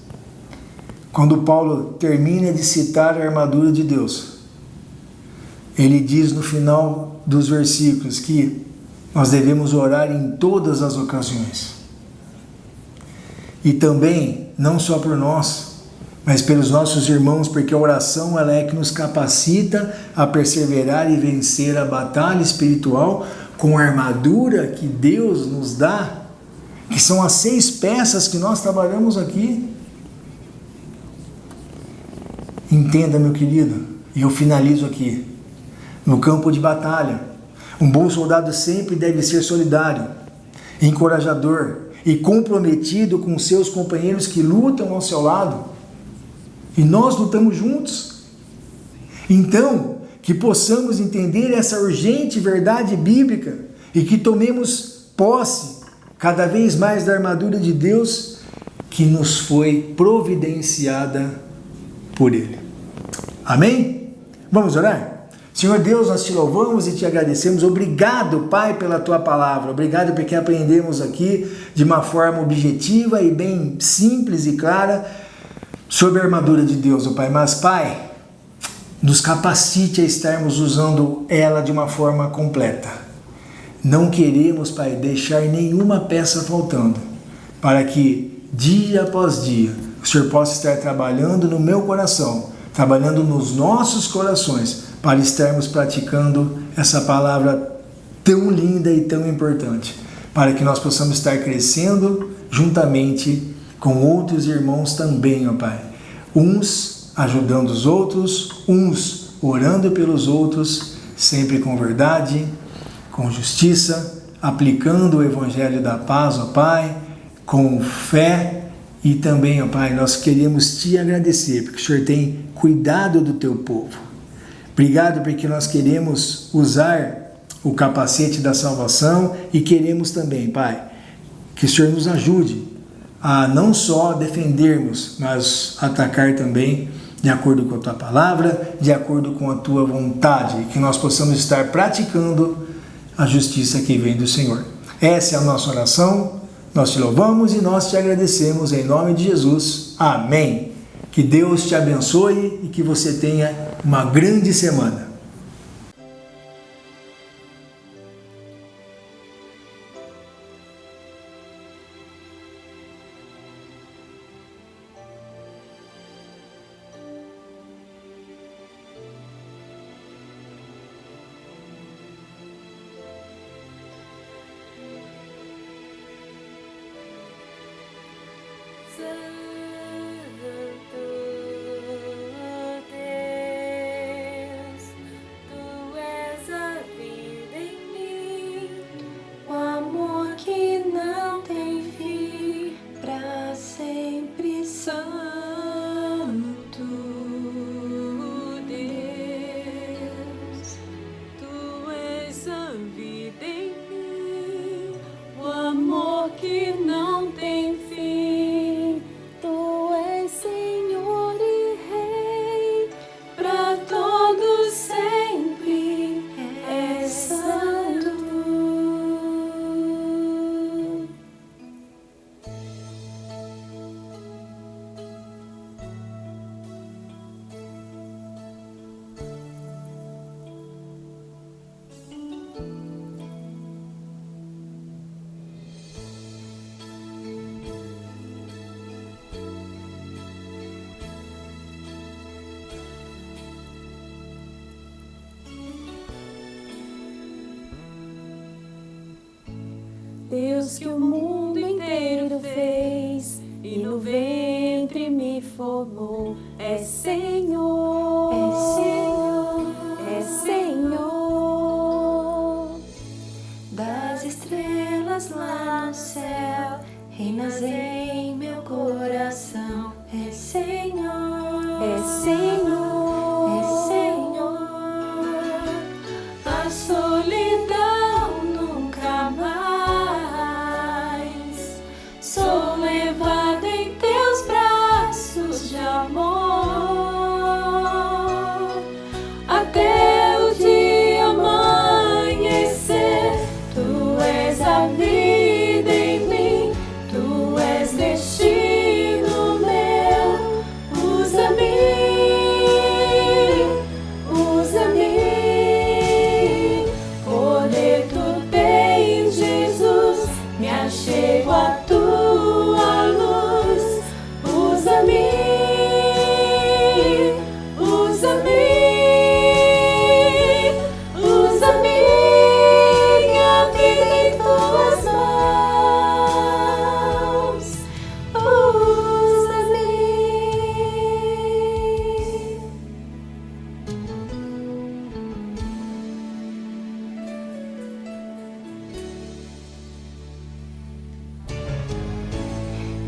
quando Paulo termina de citar a armadura de Deus, ele diz no final dos versículos que nós devemos orar em todas as ocasiões. E também, não só por nós, mas pelos nossos irmãos, porque a oração ela é que nos capacita a perseverar e vencer a batalha espiritual com a armadura que Deus nos dá, que são as 6 peças que nós trabalhamos aqui. Entenda, meu querido, e eu finalizo aqui. No campo de batalha, um bom soldado sempre deve ser solidário, encorajador e comprometido com seus companheiros que lutam ao seu lado. E nós lutamos juntos. Então, que possamos entender essa urgente verdade bíblica e que tomemos posse cada vez mais da armadura de Deus que nos foi providenciada por Ele. Amém? Vamos orar? Senhor Deus, nós te louvamos e te agradecemos. Obrigado, Pai, pela tua palavra. Obrigado porque aprendemos aqui de uma forma objetiva e bem simples e clara sobre a armadura de Deus, Pai. Mas, Pai, nos capacite a estarmos usando ela de uma forma completa. Não queremos, Pai, deixar nenhuma peça faltando, para que dia após dia o Senhor possa estar trabalhando no meu coração, trabalhando nos nossos corações, para estarmos praticando essa palavra tão linda e tão importante, para que nós possamos estar crescendo juntamente com outros irmãos também, ó Pai. Uns ajudando os outros, uns orando pelos outros, sempre com verdade, com justiça, aplicando o Evangelho da paz, ó Pai, com fé. E também, ó Pai, nós queremos te agradecer, porque o Senhor tem cuidado do teu povo. Obrigado porque nós queremos usar o capacete da salvação e queremos também, Pai, que o Senhor nos ajude a não só defendermos, mas atacar também de acordo com a tua palavra, de acordo com a tua vontade, que nós possamos estar praticando a justiça que vem do Senhor. Essa é a nossa oração, nós te louvamos e nós te agradecemos em nome de Jesus. Amém. Que Deus te abençoe e que você tenha uma grande semana. Deus que o mundo inteiro fez e no ventre me formou, é Senhor, é Senhor, é Senhor. Das estrelas lá no céu, reinas em meu coração, é Senhor, é Senhor, é Senhor. A solidão nunca mais, sou levada em teus braços de amor, até o dia amanhecer. Tu és a vida em mim, tu és destino meu. Usa-me, usa-me, poder tu tens, Jesus, me achego a tua luz. Usa-me, usa-me, usa-me, minha vida em tuas mãos. Usa-me.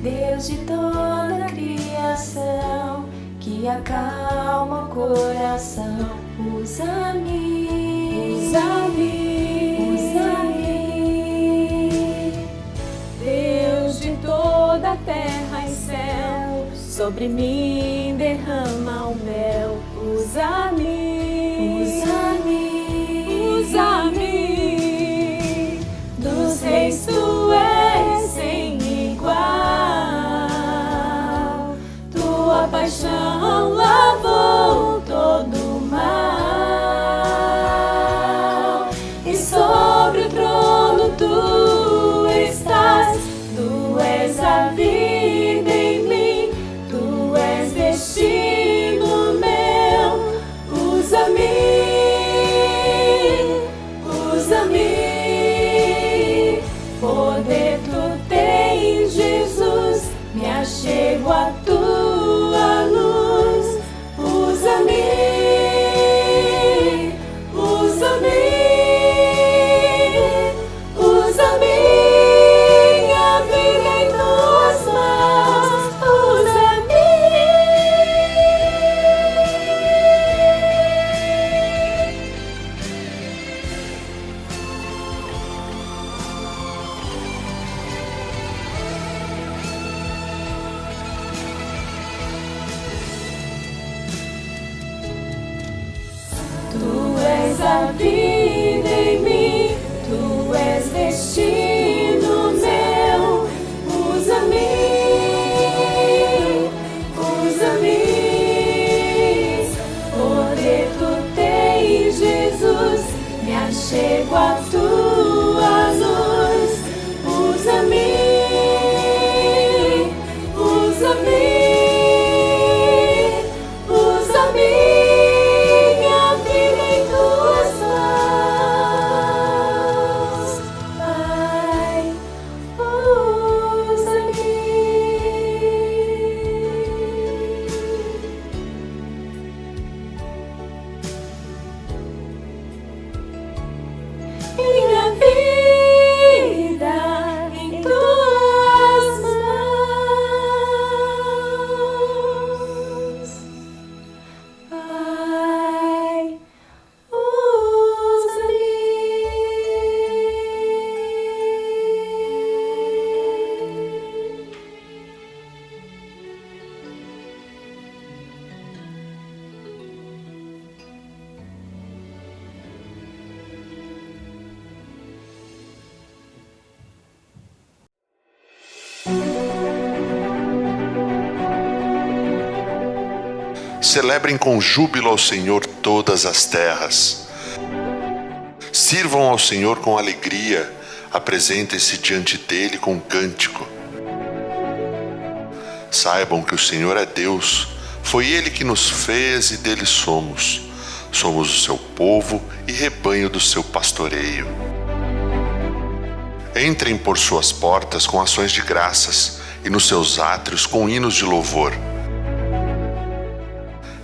Deus de toda a criação, que acalma o coração, usa-me, usa-me, usa-me. Deus de toda a terra e céu, sobre mim derrama o mel, usa-me, usa-me, usa-me. Dos reis tu és sem igual, tua paixão lavou todo o mal, e sobre o trono tu estás. Tu és a vida em mim, tu és destino meu. Usa-me, usa-me, poder tu tens, Jesus, me achego a tua luz. Usa-me, usa-me, usa-me, minha vida em tuas mãos. Usa-me. Celebrem com júbilo ao Senhor todas as terras. Sirvam ao Senhor com alegria, apresentem-se diante dele com cântico. Saibam que o Senhor é Deus, foi Ele que nos fez e dele somos. Somos o seu povo e rebanho do seu pastoreio. Entrem por suas portas com ações de graças e nos seus átrios com hinos de louvor.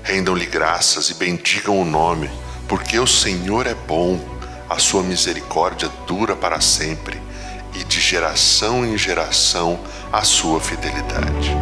Rendam-lhe graças e bendigam o nome, porque o Senhor é bom, a sua misericórdia dura para sempre, e de geração em geração a sua fidelidade.